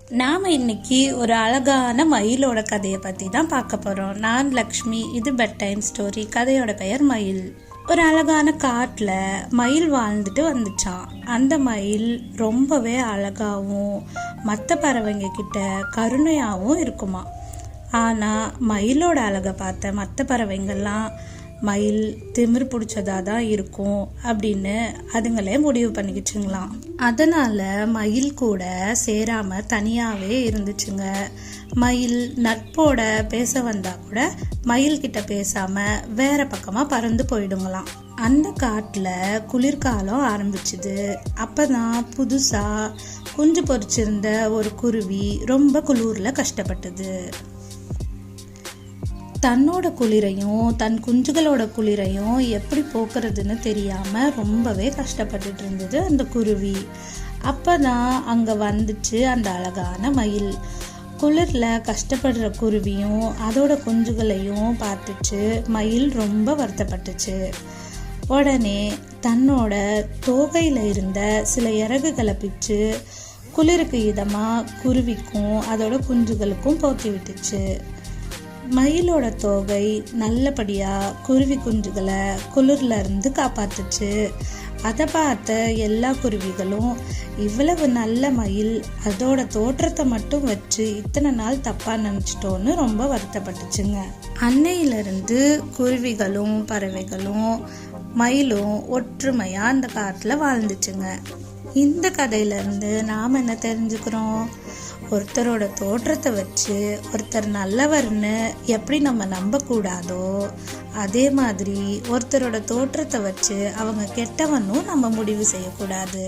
நாம் இன்னைக்கு ஒரு அழகான மயிலோட கதையை பற்றி தான் பார்க்க போகிறோம். நான் லக்ஷ்மி. இது பெட் டைம் ஸ்டோரி. கதையோட பெயர் மயில். ஒரு அழகான காட்டில் மயில் வாழ்ந்துட்டு வந்துச்சான். அந்த மயில் ரொம்பவே அழகாகவும் மற்ற பறவைங்க கிட்ட கருணையாகவும் இருக்குமா. ஆனால் மயிலோட அழகை பார்த்த மற்ற பறவைங்கள்லாம் மயில் திமிர் பிடிச்சதாக தான் இருக்கும் அப்படின்னு அதுங்களே முடிவு பண்ணிக்கிச்சுங்களாம். அதனால் மயில் கூட சேராமல் தனியாகவே இருந்துச்சுங்க. மயில் நட்போட பேச வந்தால் கூட மயில்கிட்ட பேசாமல் வேற பக்கமாக பறந்து போயிடுங்களாம். அந்த காட்டில் குளிர்காலம் ஆரம்பிச்சுது. அப்போ தான் புதுசாக குஞ்சு பொறிச்சிருந்த ஒரு குருவி ரொம்ப குளிரில் கஷ்டப்பட்டது. தன்னோட குளிரையும் தன் குஞ்சுகளோட குளிரையும் எப்படி போக்குறதுன்னு தெரியாமல் ரொம்பவே கஷ்டப்பட்டுட்டு இருந்தது அந்த குருவி. அப்போ தான் அங்கே வந்துச்சு அந்த அழகான மயில். குளிரில் கஷ்டப்படுற குருவியும் அதோட குஞ்சுகளையும் பார்த்துச்சு மயில் ரொம்ப வருத்தப்பட்டுச்சு. உடனே தன்னோட தோகையில் இருந்த சில இறகுகளை பிச்சு குளிருக்கு இதமாக குருவிக்கும் அதோட குஞ்சுகளுக்கும் போத்தி விட்டுச்சு. மயிலோட தோகை நல்லபடியாக குருவி குஞ்சுகளை குளிர்ல இருந்து காப்பாத்துச்சு. அதை பார்த்த எல்லா குருவிகளும் இவ்வளவு நல்ல மயில் அதோட தோற்றத்தை மட்டும் வச்சு இத்தனை நாள் தப்பாக நினச்சிட்டோன்னு ரொம்ப வருத்தப்பட்டுச்சுங்க. அன்னையிலிருந்து குருவிகளும் பறவைகளும் மயிலும் ஒற்றுமையாக அந்த காட்டில் வாழ்ந்துச்சுங்க. இந்த கதையிலேருந்து நாம் என்ன தெரிஞ்சுக்கிறோம்? ஒருத்தரோட தோற்றத்தை வச்சு ஒருத்தர் நல்லவர்னு எப்படி நம்ம நம்பக்கூடாதோ அதே மாதிரி ஒருத்தரோட தோற்றத்தை வச்சு அவங்க கெட்டவனும் நம்ம முடிவு செய்யக்கூடாது.